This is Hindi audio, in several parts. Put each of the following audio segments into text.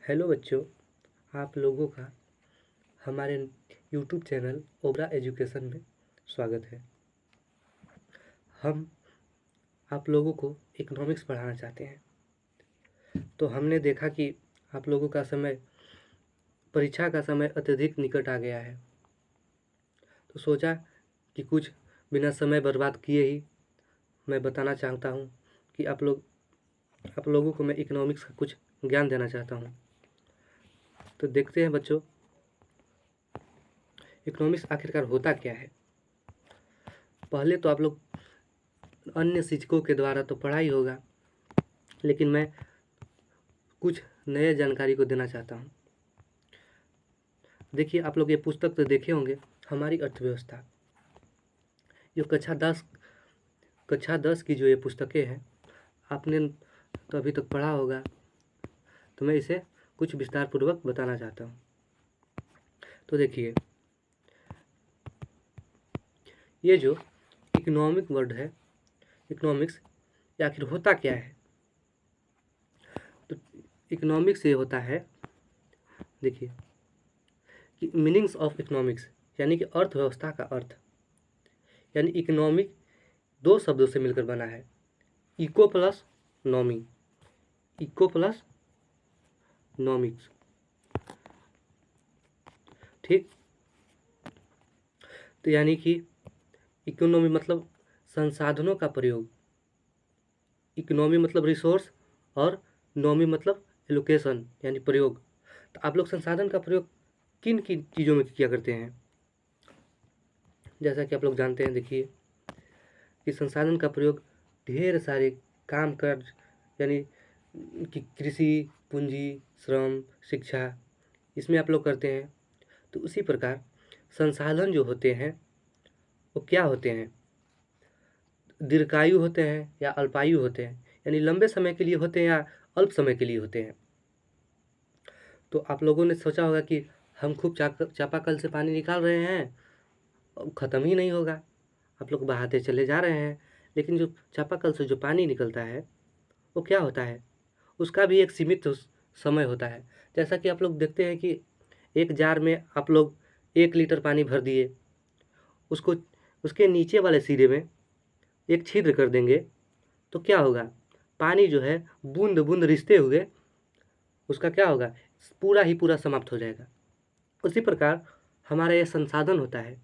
हेलो बच्चों, आप लोगों का हमारे यूट्यूब चैनल ओबरा एजुकेशन में स्वागत है। हम आप लोगों को इकोनॉमिक्स पढ़ाना चाहते हैं। तो हमने देखा कि आप लोगों का परीक्षा का समय अत्यधिक निकट आ गया है, तो सोचा कि कुछ बिना समय बर्बाद किए ही मैं बताना चाहता हूँ कि आप लोगों को मैं इकोनॉमिक्स का कुछ ज्ञान देना चाहता हूँ। तो देखते हैं बच्चों, इकोनॉमिक्स आखिरकार होता क्या है। पहले तो आप लोग अन्य शिक्षकों के द्वारा तो पढ़ा ही होगा, लेकिन मैं कुछ नए जानकारी को देना चाहता हूँ। देखिए, आप लोग ये पुस्तक तो देखे होंगे, हमारी अर्थव्यवस्था, जो कक्षा 10 की जो ये पुस्तकें हैं, आपने तो अभी तक पढ़ा होगा, तो मैं इसे कुछ विस्तार पूर्वक बताना चाहता हूँ। तो देखिए, ये जो इकोनॉमिक वर्ड है, इकोनॉमिक्स, ये आखिर होता क्या है। तो इकोनॉमिक्स ये होता है, देखिए कि मीनिंग्स ऑफ इकोनॉमिक्स यानी कि अर्थव्यवस्था का अर्थ, यानी इकोनॉमिक दो शब्दों से मिलकर बना है, इको प्लस नॉमी, इको प्लस नॉमिक्स, ठीक। तो यानी कि इकोनॉमी मतलब संसाधनों का प्रयोग, इकोनॉमी मतलब रिसोर्स, और नॉमी मतलब एलोकेशन यानी प्रयोग। तो आप लोग संसाधन का प्रयोग किन किन चीज़ों में किया करते हैं, जैसा कि आप लोग जानते हैं। देखिए कि संसाधन का प्रयोग ढेर सारे काम काज, यानी कि कृषि, पूंजी, श्रम, शिक्षा, इसमें आप लोग करते हैं। तो उसी प्रकार संसाधन जो होते हैं वो क्या होते हैं, दीर्घायु होते हैं या अल्पायु होते हैं, यानी लंबे समय के लिए होते हैं या अल्प समय के लिए होते हैं। तो आप लोगों ने सोचा होगा कि हम खूब चापाकल से पानी निकाल रहे हैं, ख़त्म ही नहीं होगा, आप लोग बहाते चले जा रहे हैं, लेकिन जो चापाकल से जो पानी निकलता है वो क्या होता है, उसका भी एक सीमित समय होता है। जैसा कि आप लोग देखते हैं कि एक जार में आप लोग 1 लीटर पानी भर दिए, उसको उसके नीचे वाले सिरे में एक छिद्र कर देंगे, तो क्या होगा, पानी जो है बूंद बूंद रिसते हुए उसका क्या होगा, पूरा ही पूरा समाप्त हो जाएगा। उसी प्रकार हमारा यह संसाधन होता है।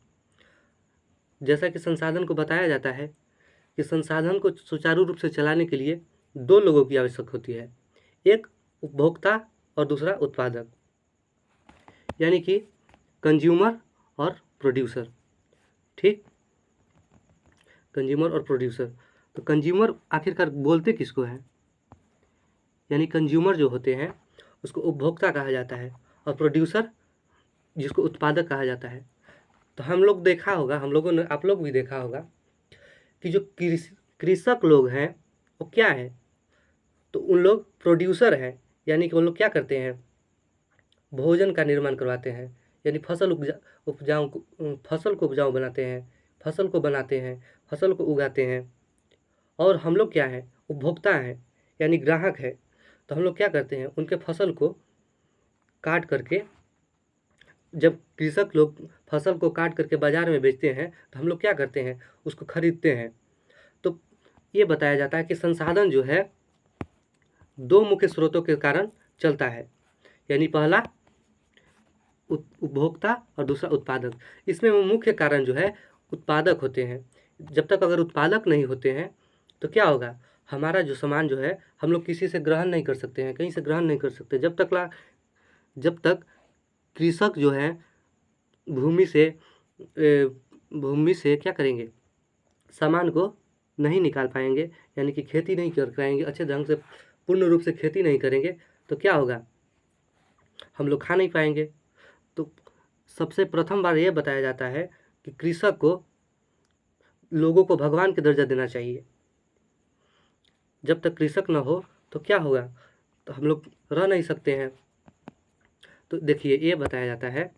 जैसा कि संसाधन को बताया जाता है कि संसाधन को सुचारू रूप से चलाने के लिए दो लोगों की आवश्यक होती है, एक उपभोक्ता और दूसरा उत्पादक, यानी कि कंज्यूमर और प्रोड्यूसर, ठीक। कंज्यूमर और प्रोड्यूसर। तो कंज्यूमर आखिरकार बोलते किसको है, यानी कंज्यूमर जो होते हैं उसको उपभोक्ता कहा जाता है, और प्रोड्यूसर जिसको उत्पादक कहा जाता है। तो हम लोग देखा होगा, हम लोगों ने, आप लोग भी देखा होगा कि जो कृषक लोग हैं वो क्या है, तो उन लोग प्रोड्यूसर हैं, यानी कि वो लोग क्या करते हैं, भोजन का निर्माण करवाते हैं, यानी फसल को उपजाऊ बनाते हैं, फसल को बनाते हैं, फसल को उगाते हैं। और हम लोग क्या है, उपभोक्ता हैं, यानी ग्राहक है। तो हम लोग क्या करते हैं, उनके फसल को काट करके, जब कृषक लोग फसल को काट करके बाज़ार में बेचते हैं तो हम लोग क्या करते हैं, उसको खरीदते हैं। तो ये बताया जाता है कि संसाधन जो है दो मुख्य स्रोतों के कारण चलता है, यानी पहला उपभोक्ता और दूसरा उत्पादक। इसमें मुख्य कारण जो है उत्पादक होते हैं। जब तक अगर उत्पादक नहीं होते हैं तो क्या होगा, हमारा जो सामान जो है हम लोग किसी से ग्रहण नहीं कर सकते हैं, कहीं से ग्रहण नहीं कर सकते, जब तक कृषक जो है भूमि से क्या करेंगे, सामान को नहीं निकाल पाएंगे, यानी कि खेती नहीं कर पाएंगे, अच्छे ढंग से पूर्ण रूप से खेती नहीं करेंगे, तो क्या होगा, हम लोग खा नहीं पाएंगे। तो सबसे प्रथम बार यह बताया जाता है कि कृषक को, लोगों को भगवान का दर्जा देना चाहिए। जब तक कृषक न हो तो क्या होगा, तो हम लोग रह नहीं सकते हैं। तो देखिए, ये बताया जाता है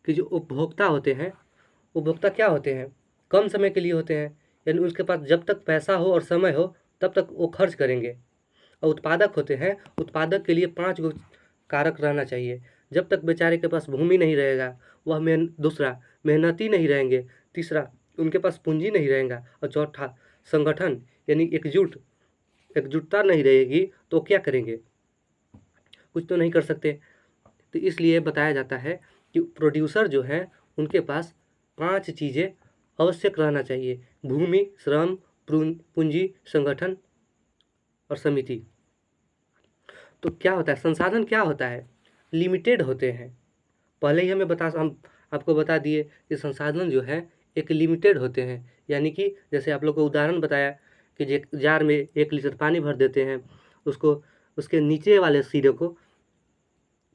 कि जो उपभोक्ता होते हैं, उपभोक्ता क्या होते हैं, कम समय के लिए होते हैं, यानी उसके पास जब तक पैसा हो और समय हो तब तक वो खर्च करेंगे, और उत्पादक होते हैं, उत्पादक के लिए 5 गो कारक रहना चाहिए। जब तक बेचारे के पास भूमि नहीं रहेगा, वह दूसरा मेहनती नहीं रहेंगे, तीसरा उनके पास पूंजी नहीं रहेगा, और चौथा संगठन यानी एकजुटता नहीं रहेगी तो क्या करेंगे? कुछ तो नहीं कर सकते। तो इसलिए बताया जाता है कि प्रोड्यूसर जो है उनके पास 5 चीज़ें आवश्यक रहना चाहिए: भूमि, श्रम, पूंजी, संगठन और समिति। तो क्या होता है, संसाधन क्या होता है? लिमिटेड होते हैं। पहले ही हम आपको बता दिए कि संसाधन जो है एक लिमिटेड होते हैं, यानी कि जैसे आप लोग को उदाहरण बताया कि जार में 1 लीटर पानी भर देते हैं, उसको उसके नीचे वाले सिरे को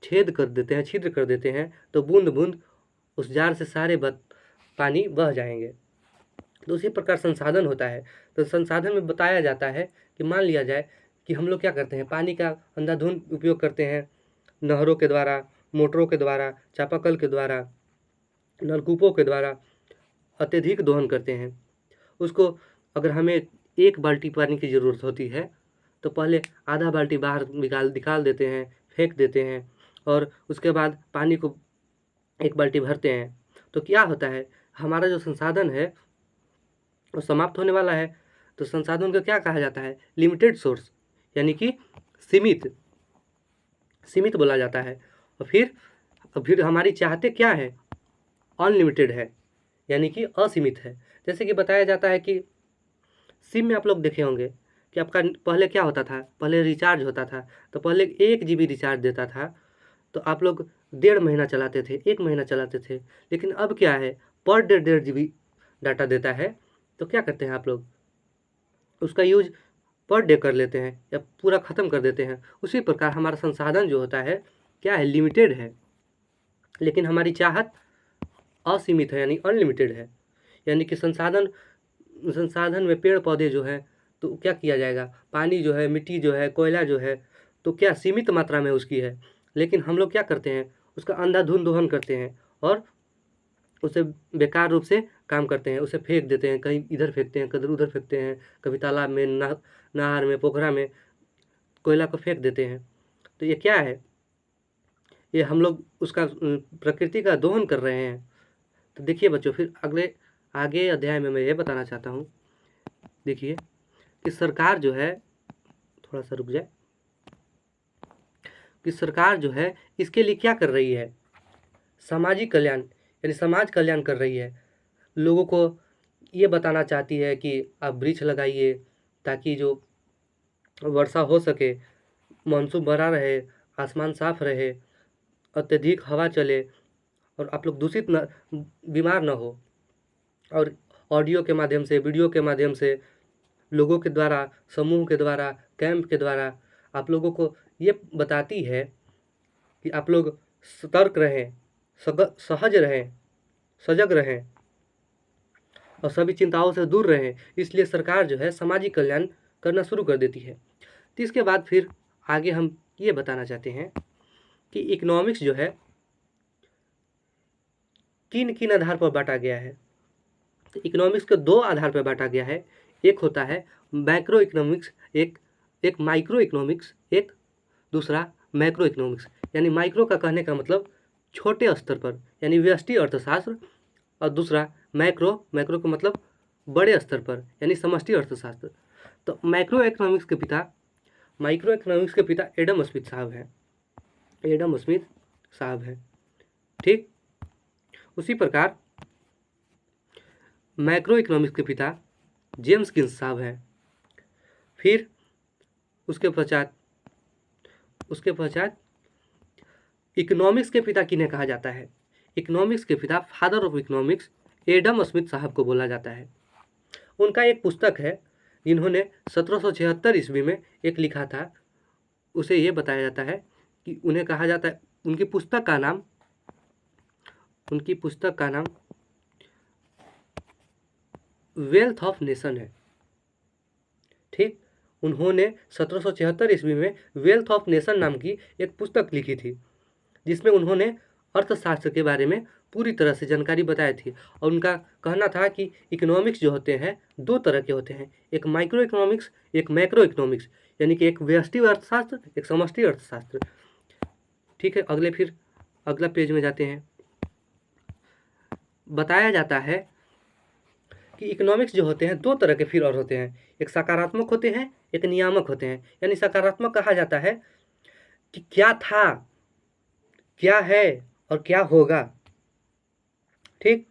छिद्र कर देते हैं, तो बूंद बूंद उस जार से सारे पानी बह जाएंगे। तो उसी प्रकार संसाधन होता है। तो संसाधन में बताया जाता है कि मान लिया जाए कि हम लोग क्या करते हैं, पानी का अंधाधुंध उपयोग करते हैं, नहरों के द्वारा, मोटरों के द्वारा, चापाकल के द्वारा, नलकूपों के द्वारा अत्यधिक दोहन करते हैं। उसको अगर हमें 1 बाल्टी पानी की ज़रूरत होती है तो पहले आधा बाल्टी बाहर निकाल देते हैं, फेंक देते हैं, और उसके बाद पानी को 1 बाल्टी भरते हैं। तो क्या होता है, हमारा जो संसाधन है वो समाप्त होने वाला है। तो संसाधन को क्या कहा जाता है? लिमिटेड सोर्स, यानी कि सीमित बोला जाता है। और फिर हमारी चाहते क्या है? अनलिमिटेड है, यानी कि असीमित है। जैसे कि बताया जाता है कि सिम में आप लोग देखे होंगे कि आपका पहले क्या होता था, पहले रिचार्ज होता था तो पहले 1 GB रिचार्ज देता था, तो आप लोग 1.5 महीना चलाते थे, 1 महीना चलाते थे। लेकिन अब क्या है, पर डे 1.5 GB डाटा देता है, तो क्या करते हैं आप लोग, उसका यूज पर डे कर लेते हैं या पूरा ख़त्म कर देते हैं। उसी प्रकार हमारा संसाधन जो होता है क्या है, लिमिटेड है, लेकिन हमारी चाहत असीमित है, यानी अनलिमिटेड है। यानी कि संसाधन में पेड़ पौधे जो है तो क्या किया जाएगा, पानी जो है, मिट्टी जो है, कोयला जो है, तो क्या सीमित मात्रा में उसकी है, लेकिन हम लोग क्या करते हैं, उसका अंधाधुंध दोहन करते हैं और उसे बेकार रूप से काम करते हैं, उसे फेंक देते हैं, कहीं इधर फेंकते हैं, कभी उधर फेंकते हैं, कभी तालाब में, नहर में, पोखरा में कोयला को फेंक देते हैं। तो ये क्या है, ये हम लोग उसका प्रकृति का दोहन कर रहे हैं। तो देखिए बच्चों, फिर आगे अध्याय में मैं ये बताना चाहता हूँ, देखिए कि सरकार जो है, थोड़ा सा रुक जाए, कि सरकार जो है इसके लिए क्या कर रही है, सामाजिक कल्याण यानी समाज कल्याण कर रही है। लोगों को ये बताना चाहती है कि आप वृक्ष लगाइए ताकि जो वर्षा हो सके, मानसून भरा रहे, आसमान साफ रहे, अत्यधिक हवा चले और आप लोग बीमार न हो। और ऑडियो के माध्यम से, वीडियो के माध्यम से, लोगों के द्वारा, समूह के द्वारा, कैंप के द्वारा आप लोगों को ये बताती है कि आप लोग सतर्क रहें, सहज रहें, सजग रहें और सभी चिंताओं से दूर रहें। इसलिए सरकार जो है सामाजिक कल्याण करना शुरू कर देती है। तो इसके बाद फिर आगे हम ये बताना चाहते हैं कि इकोनॉमिक्स जो है किन किन आधार पर बांटा गया है। तो इकोनॉमिक्स को 2 आधार पर बांटा गया है। एक होता है मैक्रो इकोनॉमिक्स, एक माइक्रो इकोनॉमिक्स, एक दूसरा मैक्रो इकोनॉमिक्स। यानी माइक्रो का कहने का मतलब छोटे स्तर पर, यानी व्यष्टि अर्थशास्त्र, और दूसरा मैक्रो का मतलब बड़े स्तर पर, यानी समष्टि अर्थशास्त्र। तो माइक्रो इकोनॉमिक्स के पिता एडम स्मिथ साहब हैं। ठीक, उसी प्रकार मैक्रो इकोनॉमिक्स के पिता जेम्स गिन्स साहब हैं। फिर उसके पश्चात इकोनॉमिक्स के पिता किन्हें कहा जाता है? इकोनॉमिक्स के पिता, father of economics, Adam Smith साहब को बोला जाता है। उनका एक पुस्तक है जिन्होंने 1776 ईस्वी में एक लिखा था। उसे ये बताया जाता है कि उन्हें कहा जाता है, उनकी पुस्तक का नाम वेल्थ ऑफ नेशन है। ठीक, उन्होंने 1776 ईस्वी में वेल्थ ऑफ नेशन नाम की एक पुस्तक लिखी थी, जिसमें उन्होंने अर्थशास्त्र के बारे में पूरी तरह से जानकारी बताई थी। और उनका कहना था कि इकोनॉमिक्स जो होते हैं 2 तरह के होते हैं, एक माइक्रो इकोनॉमिक्स, एक मैक्रो इकोनॉमिक्स। यानी कि एक व्यष्टि अर्थशास्त्र, एक समष्टि अर्थशास्त्र। ठीक है, अगला पेज में जाते हैं। बताया जाता है कि इकोनॉमिक्स जो होते हैं दो तरह के फिर और होते हैं, एक सकारात्मक होते हैं, एक नियामक होते हैं। यानी सकारात्मक कहा जाता है कि क्या था, क्या है और क्या होगा। ठीक,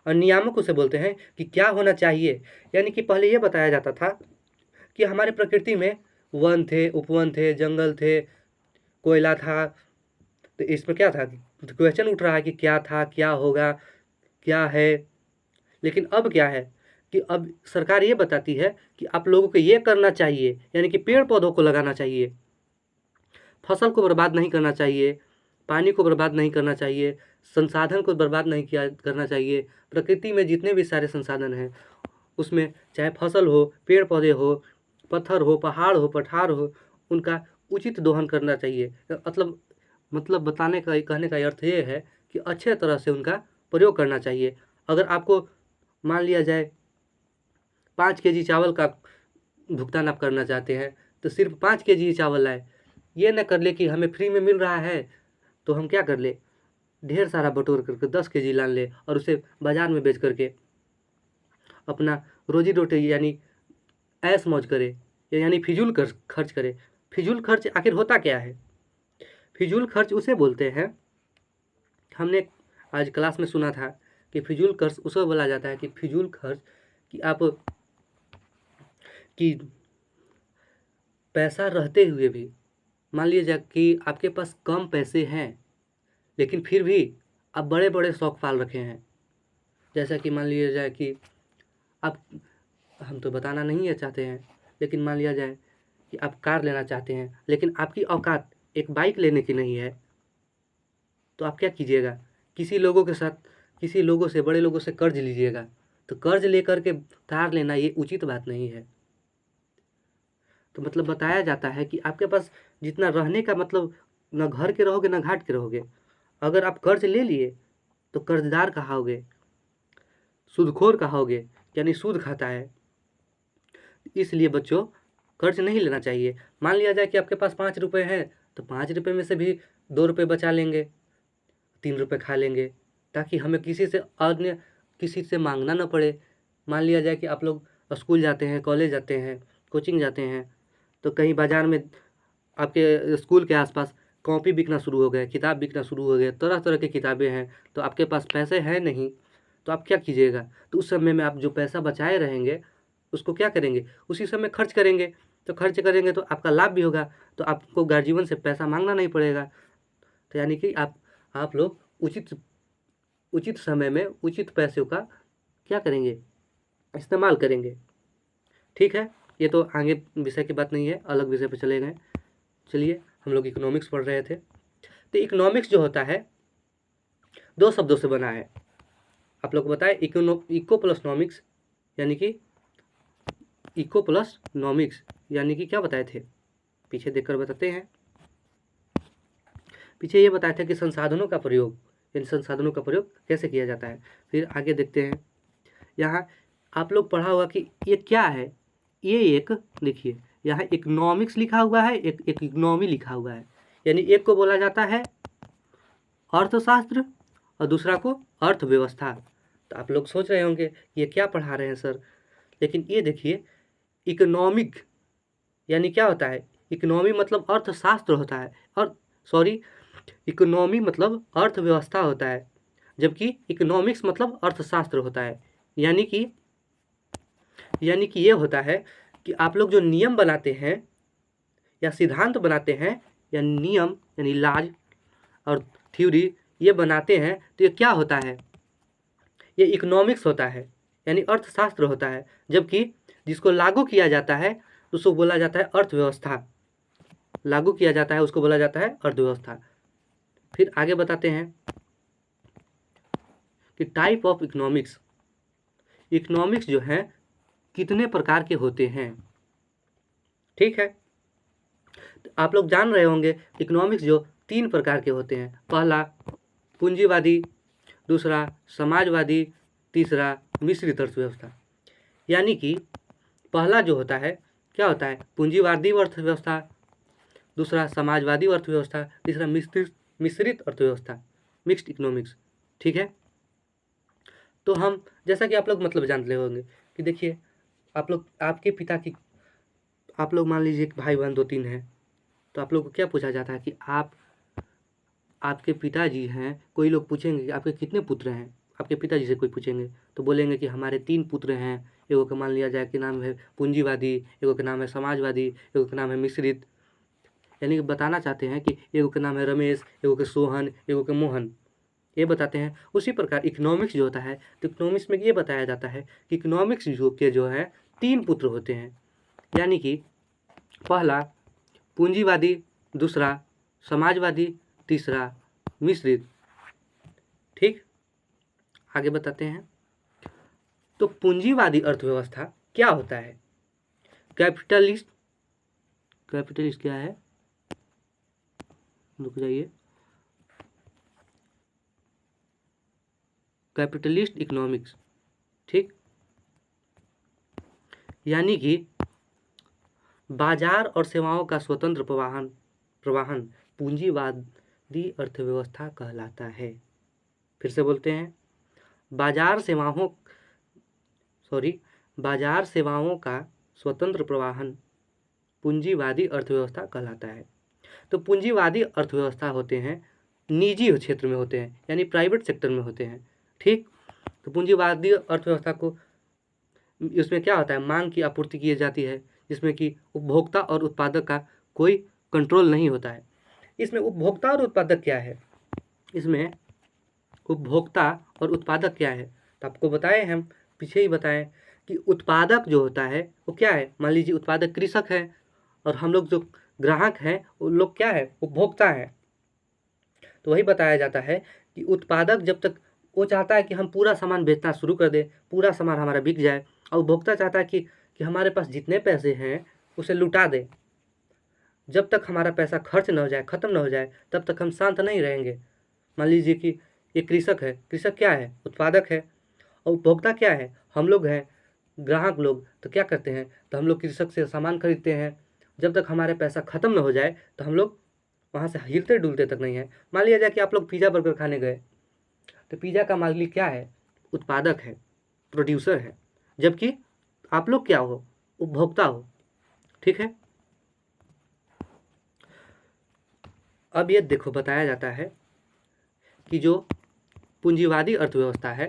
और नियामक उसे बोलते हैं कि क्या होना चाहिए। यानी कि पहले ये बताया जाता था कि हमारे प्रकृति में वन थे, उपवन थे, जंगल थे, कोयला था। तो इसमें क्या था, क्वेश्चन उठ रहा है कि क्या था, क्या होगा, क्या है। लेकिन अब क्या है कि अब सरकार ये बताती है कि आप लोगों को ये करना चाहिए, यानी कि पेड़ पौधों को लगाना चाहिए, फसल को बर्बाद नहीं करना चाहिए, पानी को बर्बाद नहीं करना चाहिए, संसाधन को बर्बाद नहीं किया करना चाहिए। प्रकृति में जितने भी सारे संसाधन हैं उसमें चाहे फसल हो, पेड़ पौधे हो, पत्थर हो, पहाड़ हो, पठार हो, उनका उचित दोहन करना चाहिए। मतलब बताने का, कहने का अर्थ ये है कि अच्छे तरह से उनका प्रयोग करना चाहिए। अगर आपको मान लिया जाए 5 kg चावल का भुगतान आप करना चाहते हैं तो सिर्फ 5 kg चावल लाए। ये न कर ले कि हमें फ्री में मिल रहा है तो हम क्या कर ले, ढेर सारा बटोर करके 10 kg लान ले और उसे बाजार में बेच करके अपना रोजी रोटी यानी ऐश मौज करे, यानी फिजूल खर्च करे। फिजूल खर्च आखिर होता क्या है? फिजूल खर्च उसे बोलते हैं, हमने आज क्लास में सुना था कि फिजूल खर्च उसे बोला जाता है कि फिजूल खर्च कि पैसा रहते हुए भी, मान लीजिए कि आपके पास कम पैसे हैं लेकिन फिर भी आप बड़े बड़े शौक पाल रखे हैं। जैसा कि मान लिया जाए कि आप, हम तो बताना नहीं है चाहते हैं, लेकिन मान लिया जाए कि आप कार लेना चाहते हैं लेकिन आपकी औकात एक बाइक लेने की नहीं है, तो आप क्या कीजिएगा, किसी लोगों से, बड़े लोगों से कर्ज लीजिएगा। तो कर्ज लेकर के कार लेना ये उचित बात नहीं है। तो मतलब बताया जाता है कि आपके पास जितना रहने का, मतलब न घर के रहोगे न घाट के रहोगे। अगर आप कर्ज ले लिए तो कर्जदार कहाओगे, सूदखोर कहाओगे, यानी सूद खाता है। इसलिए बच्चों कर्ज नहीं लेना चाहिए। मान लिया जाए कि आपके पास 5 रुपये हैं तो 5 रुपये में से भी 2 रुपये बचा लेंगे, 3 रुपये खा लेंगे, ताकि हमें किसी से मांगना न पड़े। मान लिया जाए कि आप लोग स्कूल जाते हैं, कॉलेज जाते हैं, कोचिंग जाते हैं, तो कहीं बाज़ार में आपके स्कूल के आसपास कॉपी बिकना शुरू हो गए, किताब बिकना शुरू हो गए, तरह तरह की किताबें हैं, तो आपके पास पैसे हैं नहीं, तो आप क्या कीजिएगा, तो उस समय में आप जो पैसा बचाए रहेंगे उसको क्या करेंगे, उसी समय खर्च करेंगे। तो खर्च करेंगे तो आपका लाभ भी होगा, तो आपको गार्जियन से पैसा मांगना नहीं पड़ेगा। तो यानी कि आप लोग उचित समय में उचित पैसों का क्या करेंगे, इस्तेमाल करेंगे। ठीक है, ये तो आगे विषय की बात नहीं है, अलग विषय पर चले गए। चलिए, हम लोग इकोनॉमिक्स पढ़ रहे थे। तो इकोनॉमिक्स जो होता है 2 शब्दों से बना है। आप लोग को बताएं, इको प्लस नॉमिक्स यानी कि क्या बताए थे, पीछे देखकर बताते हैं। पीछे ये बताया था कि संसाधनों का प्रयोग, इन संसाधनों का प्रयोग कैसे किया जाता है। फिर आगे देखते हैं, यहाँ आप लोग पढ़ा होगा कि ये क्या है, ये एक देखिए यहाँ इकोनॉमिक्स लिखा हुआ है, एक इकोनॉमी लिखा हुआ है। यानी एक को बोला जाता है अर्थशास्त्र और दूसरा को अर्थव्यवस्था। तो आप लोग सोच रहे होंगे ये क्या पढ़ा रहे हैं सर, लेकिन ये देखिए इकोनॉमिक यानी क्या होता है, इकोनॉमी मतलब अर्थशास्त्र होता है, और इकोनॉमी मतलब अर्थव्यवस्था होता है, जबकि इकोनॉमिक्स मतलब अर्थशास्त्र होता है। यानी कि ये होता है कि आप लोग जो नियम बनाते हैं या सिद्धांत बनाते हैं, या नियम यानी लॉज और थ्योरी ये बनाते हैं, तो ये क्या होता है, ये इकोनॉमिक्स होता है, यानी अर्थशास्त्र होता है। जबकि जिसको लागू किया जाता है उसको बोला जाता है अर्थव्यवस्था, लागू किया जाता है उसको बोला जाता है अर्थव्यवस्था। फिर आगे बताते हैं कि टाइप ऑफ इकोनॉमिक्स जो है कितने प्रकार के होते हैं। ठीक है, तो आप लोग जान रहे होंगे इकोनॉमिक्स जो 3 प्रकार के होते हैं। पहला पूंजीवादी, दूसरा समाजवादी, तीसरा मिश्रित अर्थव्यवस्था। यानी कि पहला जो होता है क्या होता है? पूंजीवादी अर्थव्यवस्था, दूसरा समाजवादी अर्थव्यवस्था, तीसरा मिश्रित अर्थव्यवस्था, मिक्स्ड इकोनॉमिक्स। ठीक है, तो हम जैसा कि आप लोग मतलब जानते होंगे कि देखिए आप लोग आपके पिता की आप लोग मान लीजिए भाई बहन 2-3 हैं, तो आप लोग को क्या पूछा जाता है कि आपके पिताजी हैं, कोई लोग पूछेंगे कि आपके कितने पुत्र हैं, आपके पिताजी से कोई पूछेंगे तो बोलेंगे कि हमारे 3 पुत्र हैं। एगो का मान लिया जाए कि नाम है पूंजीवादी, एगो का नाम है समाजवादी, एगो का नाम है मिश्रित। यानी कि बताना चाहते हैं कि एगो का नाम है रमेश, एगो के सोहन, एगो के मोहन, ये बताते हैं। उसी प्रकार इकोनॉमिक्स जो होता है, तो इकोनॉमिक्स में ये बताया जाता है कि इकोनॉमिक्स जो है 3 पुत्र होते हैं, यानी कि पहला पूंजीवादी, दूसरा समाजवादी, तीसरा मिश्रित। ठीक, आगे बताते हैं। तो पूंजीवादी अर्थव्यवस्था क्या होता है? कैपिटलिस्ट क्या है? रुक जाइए, कैपिटलिस्ट इकोनॉमिक्स। ठीक, यानी कि बाजार और सेवाओं का स्वतंत्र प्रवाहन पूंजीवादी अर्थव्यवस्था कहलाता है। फिर से बोलते हैं, बाजार सेवाओं का स्वतंत्र प्रवाहन पूंजीवादी अर्थव्यवस्था कहलाता है। तो पूंजीवादी अर्थव्यवस्था होते हैं निजी क्षेत्र में होते हैं, यानी प्राइवेट सेक्टर में होते हैं। ठीक, तो पूंजीवादी अर्थव्यवस्था को इसमें क्या होता है? मांग की आपूर्ति की जाती है, जिसमें कि उपभोक्ता और उत्पादक का कोई कंट्रोल नहीं होता है। इसमें उपभोक्ता और उत्पादक क्या है? इसमें उपभोक्ता और उत्पादक क्या है? तो आपको बताए, हम पीछे ही बताएं कि उत्पादक जो होता है वो क्या है? मान लीजिए उत्पादक कृषक है और हम लोग जो ग्राहक हैं वो लोग क्या है? उपभोक्ता है। तो वही बताया जाता है कि उत्पादक जब तक वो चाहता है कि हम पूरा सामान बेचना शुरू कर दें, पूरा सामान हमारा बिक जाए, और उपभोक्ता चाहता है कि हमारे पास जितने पैसे हैं उसे लुटा दें। जब तक हमारा पैसा खर्च न हो जाए, ख़त्म न हो जाए, तब तक हम शांत नहीं रहेंगे। मान लीजिए कि ये कृषक है, कृषक क्या है? उत्पादक है। और उपभोक्ता क्या है? हम लोग हैं, ग्राहक लोग। तो क्या करते हैं? तो हम लोग कृषक से सामान खरीदते हैं। जब तक हमारे पैसा ख़त्म न हो जाए तो हम लोग वहाँ से हिलते डुलते तक नहीं है। मान लिया जाए कि आप लोग पिज़्ज़ा बर्गर खाने गए, तो पिज़्ज़ा का मालिक क्या है? उत्पादक है, प्रोड्यूसर है, जबकि आप लोग क्या हो? उपभोक्ता हो। ठीक है, अब ये देखो बताया जाता है कि जो पूंजीवादी अर्थव्यवस्था है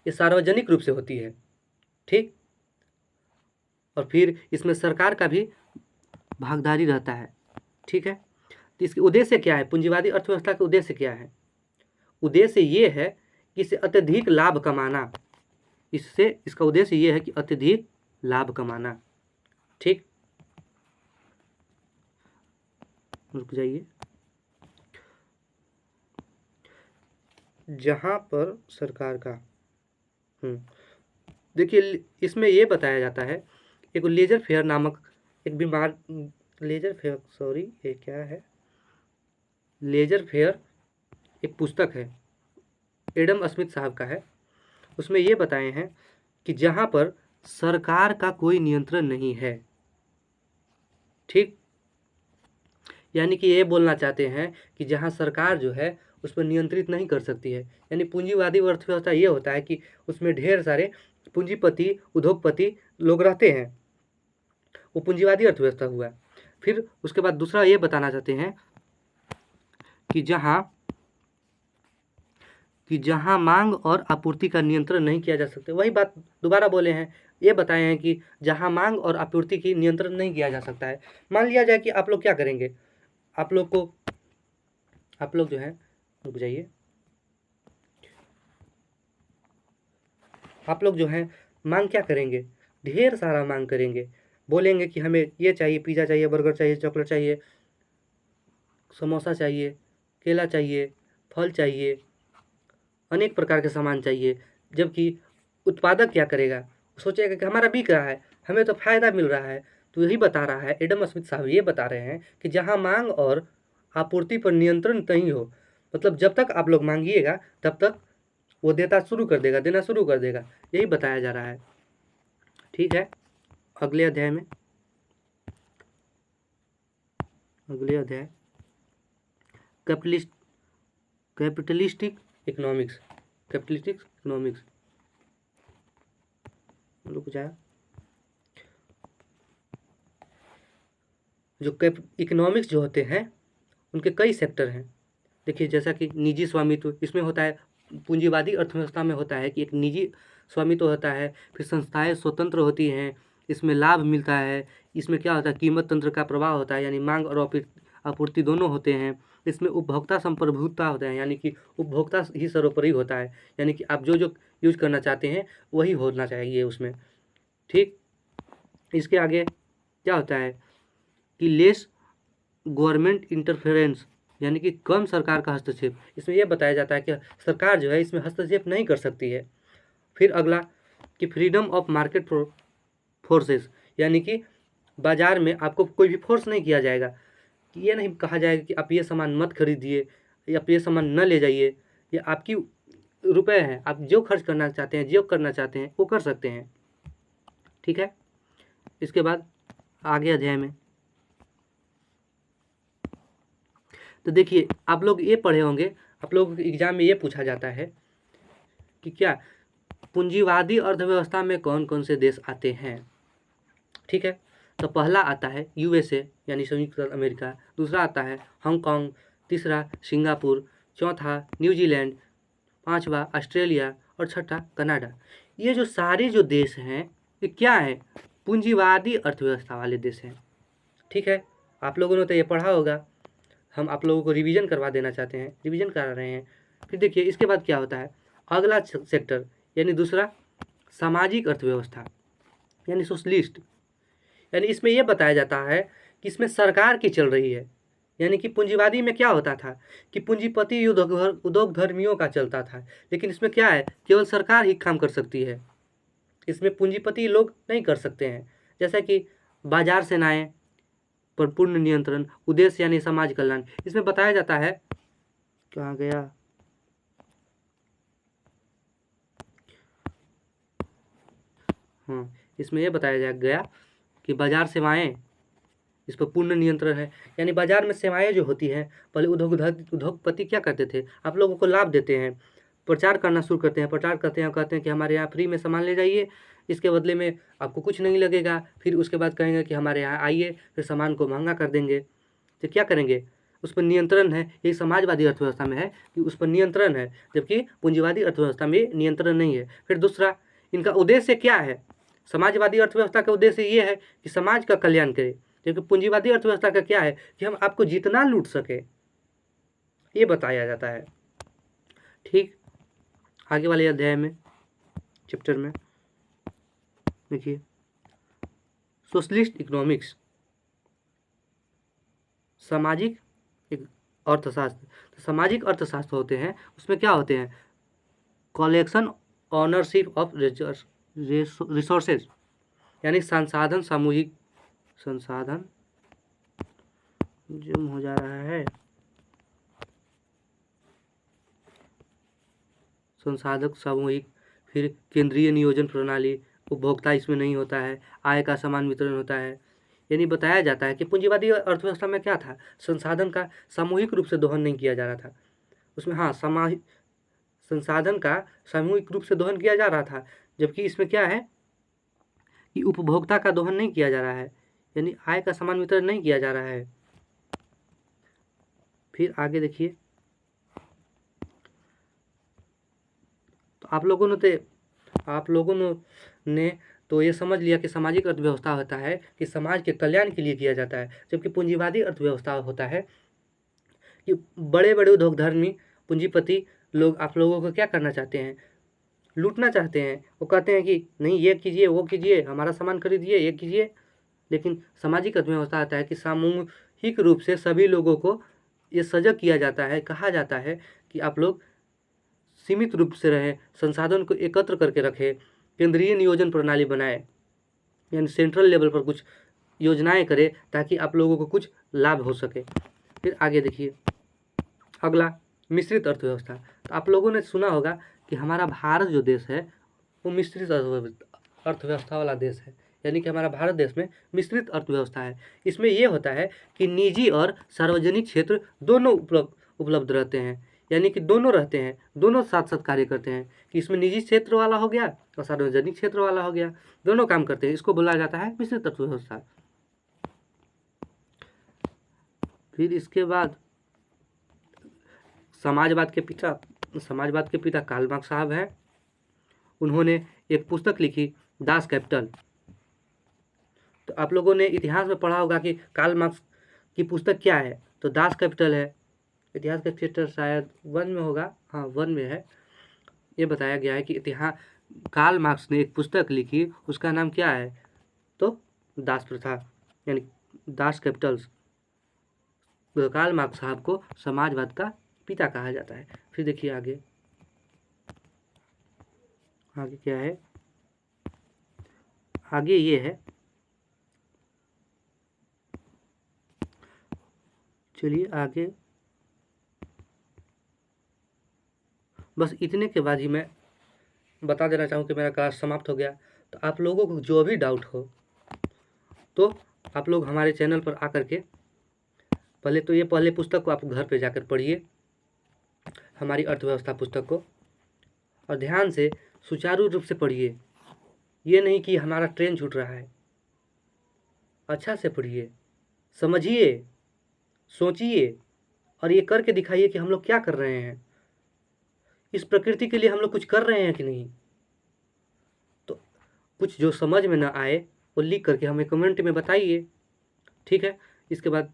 ये सार्वजनिक रूप से होती है। ठीक, और फिर इसमें सरकार का भी भागीदारी रहता है। ठीक है, तो इसके उद्देश्य क्या है? पूंजीवादी अर्थव्यवस्था का उद्देश्य क्या है? उद्देश्य ये है कि इससे अत्यधिक लाभ कमाना। इसका उद्देश्य ये है कि अत्यधिक लाभ कमाना। ठीक, रुक जाइए। जहाँ पर सरकार का देखिए इसमें ये बताया जाता है, एक लेजर फेयर नामक एक ये क्या है? लेजर फेयर एक पुस्तक है, एडम स्मिथ साहब का है। उसमें ये बताए हैं कि जहाँ पर सरकार का कोई नियंत्रण नहीं है। ठीक, यानी कि ये बोलना चाहते हैं कि जहाँ सरकार जो है उस पर नियंत्रित नहीं कर सकती है। यानी पूंजीवादी अर्थव्यवस्था ये होता है कि उसमें ढेर सारे पूंजीपति, उद्योगपति लोग रहते हैं, वो पूंजीवादी अर्थव्यवस्था हुआ। फिर उसके बाद दूसरा ये बताना चाहते हैं कि जहाँ मांग और आपूर्ति का नियंत्रण नहीं किया जा सकता। वही बात दोबारा बोले हैं, ये बताए हैं कि जहाँ मांग और आपूर्ति की नियंत्रण नहीं किया जा सकता है। मान लिया जाए कि आप लोग क्या करेंगे? आप लोग जो है, रुक जाइए, आप लोग जो हैं मांग क्या करेंगे? ढेर सारा मांग करेंगे, बोलेंगे कि हमें ये चाहिए, पिज़्ज़ा चाहिए, बर्गर चाहिए, चॉकलेट चाहिए, समोसा चाहिए, केला चाहिए, फल चाहिए, अनेक प्रकार के सामान चाहिए। जबकि उत्पादक क्या करेगा? सोचेगा कि हमारा बिक रहा है, हमें तो फ़ायदा मिल रहा है। तो यही बता रहा है एडम स्मिथ साहब, ये बता रहे हैं कि जहाँ मांग और आपूर्ति पर नियंत्रण नहीं हो, मतलब जब तक आप लोग मांगिएगा तब तक वो देना शुरू कर देगा। यही बताया जा रहा है। ठीक है, अगले अध्याय में अगले अध्याय कैपिटलिस्टिक इकोनॉमिक्स। रुक जाए। जो इकोनॉमिक्स जो होते हैं उनके कई सेक्टर हैं। देखिए, जैसा कि निजी स्वामित्व, इसमें होता है पूंजीवादी अर्थव्यवस्था में होता है कि एक निजी स्वामित्व होता है, फिर संस्थाएं स्वतंत्र होती हैं, इसमें लाभ मिलता है। इसमें क्या होता है, कीमत तंत्र का प्रभाव होता है, यानी मांग और आपूर्ति दोनों होते हैं। इसमें उपभोक्ता संप्रभुता होता है, यानी कि उपभोक्ता ही सर्वोपरि होता है, यानी कि आप जो जो यूज करना चाहते हैं वही होना चाहिए उसमें। ठीक, इसके आगे क्या होता है कि लेस गवर्नमेंट इंटरफेरेंस, यानी कि कम सरकार का हस्तक्षेप। इसमें यह बताया जाता है कि सरकार जो है इसमें हस्तक्षेप नहीं कर सकती है। फिर अगला कि फ्रीडम ऑफ मार्केट फोर्सेस, यानी कि बाजार में आपको कोई भी फोर्स नहीं किया जाएगा, कि ये नहीं कहा जाएगा कि आप ये सामान मत खरीदिए या आप ये सामान न ले जाइए। ये आपकी रुपए हैं, आप जो खर्च करना चाहते हैं, जो करना चाहते हैं वो कर सकते हैं। ठीक है, इसके बाद आगे अध्याय में तो देखिए, आप लोग ये पढ़े होंगे, आप लोगों के एग्जाम में ये पूछा जाता है कि क्या पूंजीवादी अर्थव्यवस्था में कौन कौन से देश आते हैं। ठीक है, तो पहला आता है यूएसए यानी संयुक्त अमेरिका, दूसरा आता है हांगकांग, तीसरा सिंगापुर, चौथा न्यूजीलैंड, पांचवा ऑस्ट्रेलिया और छठा कनाडा। ये जो सारे जो देश हैं ये क्या है, पूंजीवादी अर्थव्यवस्था वाले देश हैं। ठीक है, आप लोगों ने तो ये पढ़ा होगा, हम आप लोगों को रिवीजन करवा देना चाहते हैं, रिवीजन करा रहे हैं। फिर देखिए इसके बाद क्या होता है, अगला सेक्टर यानी दूसरा सामाजिक अर्थव्यवस्था यानी सोशलिस्ट, यानी इसमें यह बताया जाता है कि इसमें सरकार की चल रही है। यानी कि पूंजीवादी में क्या होता था कि पूंजीपति उद्योग धर्मियों का चलता था, लेकिन इसमें क्या है, केवल सरकार ही काम कर सकती है, इसमें पूंजीपति लोग नहीं कर सकते हैं। जैसा कि बाजार सेनाएं पर पूर्ण नियंत्रण, उद्देश्य यानी समाज कल्याण। इसमें बताया जाता है, कहाँ गया, हाँ, इसमें यह बताया गया कि बाजार सेवाएं, इस पर पूर्ण नियंत्रण है। यानी बाजार में सेवाएं जो होती हैं, पहले उद्योगपति क्या करते थे, आप लोगों को लाभ देते हैं, प्रचार करना शुरू करते हैं, प्रचार करते हैं, कहते हैं कि हमारे यहाँ फ्री में सामान ले जाइए, इसके बदले में आपको कुछ नहीं लगेगा। फिर उसके बाद कहेंगे कि हमारे यहाँ आइए, फिर सामान को महंगा कर देंगे। तो क्या करेंगे, उस पर नियंत्रण है। यही समाजवादी अर्थव्यवस्था में है कि उस पर नियंत्रण है, जबकि पूंजीवादी अर्थव्यवस्था में नियंत्रण नहीं है। फिर दूसरा, इनका उद्देश्य क्या है, समाजवादी अर्थव्यवस्था का उद्देश्य ये है कि समाज का कल्याण करे, जबकि पूंजीवादी अर्थव्यवस्था का क्या है कि हम आपको जितना लूट सके, ये बताया जाता है। ठीक, आगे वाले अध्याय में, चैप्टर में देखिए सोशलिस्ट इकोनॉमिक्स, सामाजिक अर्थशास्त्र। तो सामाजिक अर्थशास्त्र होते हैं, उसमें क्या होते हैं, कलेक्शन ऑनरशिप ऑफ रिसोर्सेज, यानी संसाधन, सामूहिक संसाधन, जम हो जा रहा है, संसाधक सामूहिक। फिर केंद्रीय नियोजन प्रणाली, उपभोक्ता इसमें नहीं होता है, आय का समान वितरण होता है। यानी बताया जाता है कि पूंजीवादी अर्थव्यवस्था में क्या था, संसाधन का सामूहिक रूप से दोहन नहीं किया जा रहा था उसमें, हाँ, संसाधन का सामूहिक रूप से दोहन किया जा रहा था, जबकि इसमें क्या है कि उपभोक्ता का दोहन नहीं किया जा रहा है, यानी आय का समान वितरण नहीं किया जा रहा है। फिर आगे देखिए, तो आप लोगों ने तो ये समझ लिया कि सामाजिक अर्थव्यवस्था होता है कि समाज के कल्याण के लिए किया जाता है, जबकि पूंजीवादी अर्थव्यवस्था होता है कि बड़े बड़े उद्योगधर्मी पूंजीपति लोग आप लोगों को क्या करना चाहते हैं, लूटना चाहते हैं। वो कहते हैं कि नहीं, ये कीजिए, वो कीजिए, हमारा सामान खरीदिए, ये कीजिए। लेकिन सामाजिक अर्थव्यवस्था आता है कि सामूहिक रूप से सभी लोगों को ये सजग किया जाता है, कहा जाता है कि आप लोग सीमित रूप से रहें, संसाधन को एकत्र करके रखें, केंद्रीय नियोजन प्रणाली बनाए, यानी सेंट्रल लेवल पर कुछ योजनाएं करें ताकि आप लोगों को कुछ लाभ हो सके। फिर आगे देखिए, अगला मिश्रित अर्थव्यवस्था। तो आप लोगों ने सुना होगा कि हमारा भारत जो देश है वो मिश्रित अर्थव्यवस्था वाला देश है। यानी कि हमारा भारत देश में मिश्रित अर्थव्यवस्था है। इसमें ये होता है कि निजी और सार्वजनिक क्षेत्र दोनों उपलब्ध रहते हैं, यानी कि दोनों रहते हैं, दोनों साथ साथ कार्य करते हैं कि इसमें निजी क्षेत्र वाला हो गया और सार्वजनिक क्षेत्र वाला हो गया, दोनों काम करते हैं। इसको बोला जाता है मिश्रित अर्थव्यवस्था। फिर इसके बाद समाजवाद के पिता कार्ल मार्क्स साहब हैं। उन्होंने एक पुस्तक लिखी, दास कैपिटल। तो आप लोगों ने इतिहास में पढ़ा होगा कि कार्ल मार्क्स की पुस्तक क्या है, तो दास कैपिटल है। इतिहास का चैप्टर शायद 1 में होगा, हाँ 1 में है। ये बताया गया है कि इतिहास कार्ल मार्क्स ने एक पुस्तक लिखी, उसका नाम क्या है, तो दास प्रथा, यानी दास कैपिटल्स। कार्ल मार्क्स साहब को समाजवाद का पिता कहा जाता है। फिर देखिए आगे क्या है, आगे ये है, चलिए आगे, बस इतने के बाद ही मैं बता देना चाहूँ कि मेरा क्लास समाप्त हो गया। तो आप लोगों को जो भी डाउट हो तो आप लोग हमारे चैनल पर आकर के पहले पुस्तक को आप घर पे जाकर पढ़िए, हमारी अर्थव्यवस्था पुस्तक को, और ध्यान से सुचारू रूप से पढ़िए। ये नहीं कि हमारा ट्रेन छूट रहा है, अच्छा से पढ़िए, समझिए, सोचिए और ये करके दिखाइए कि हम लोग क्या कर रहे हैं, इस प्रकृति के लिए हम लोग कुछ कर रहे हैं कि नहीं। तो कुछ जो समझ में ना आए वो लिख करके हमें कमेंट में बताइए, ठीक है। इसके बाद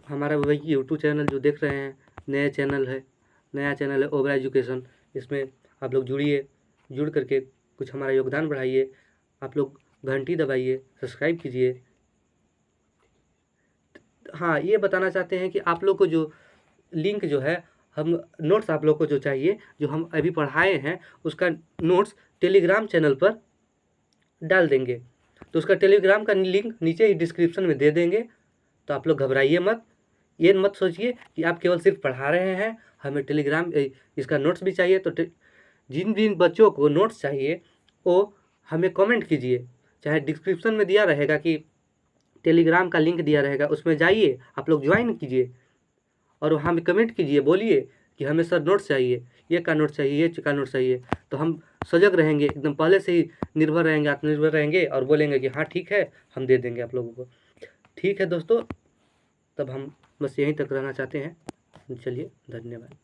हमारा वही यूट्यूब चैनल जो देख रहे हैं, नया चैनल है ओबरा एजुकेशन। इसमें आप लोग जुड़ करके कुछ हमारा योगदान बढ़ाइए। आप लोग घंटी दबाइए, सब्सक्राइब कीजिए। हाँ, ये बताना चाहते हैं कि आप लोग को जो लिंक जो है, हम नोट्स आप लोग को जो चाहिए, जो हम अभी पढ़ाए हैं, उसका नोट्स टेलीग्राम चैनल पर डाल देंगे। तो उसका टेलीग्राम का लिंक नीचे ही डिस्क्रिप्शन में दे देंगे। तो आप लोग घबराइए मत, ये मत सोचिए कि आप केवल सिर्फ पढ़ा रहे हैं, हमें टेलीग्राम इसका नोट्स भी चाहिए। तो जिन बच्चों को नोट्स चाहिए वो हमें कमेंट कीजिए, चाहे डिस्क्रिप्शन में दिया रहेगा कि टेलीग्राम का लिंक दिया रहेगा, उसमें जाइए, आप लोग ज्वाइन कीजिए और वहाँ में कमेंट कीजिए, बोलिए कि हमें सर नोट्स चाहिए, ये का नोट्स चाहिए, ये का नोट्स चाहिए। तो हम सजग रहेंगे, एकदम पहले से ही निर्भर रहेंगे, आत्मनिर्भर रहेंगे और बोलेंगे कि हाँ ठीक है, हम दे देंगे आप लोगों को। ठीक है दोस्तों, तब हम बस यहीं तक रहना चाहते हैं। चलिए, धन्यवाद।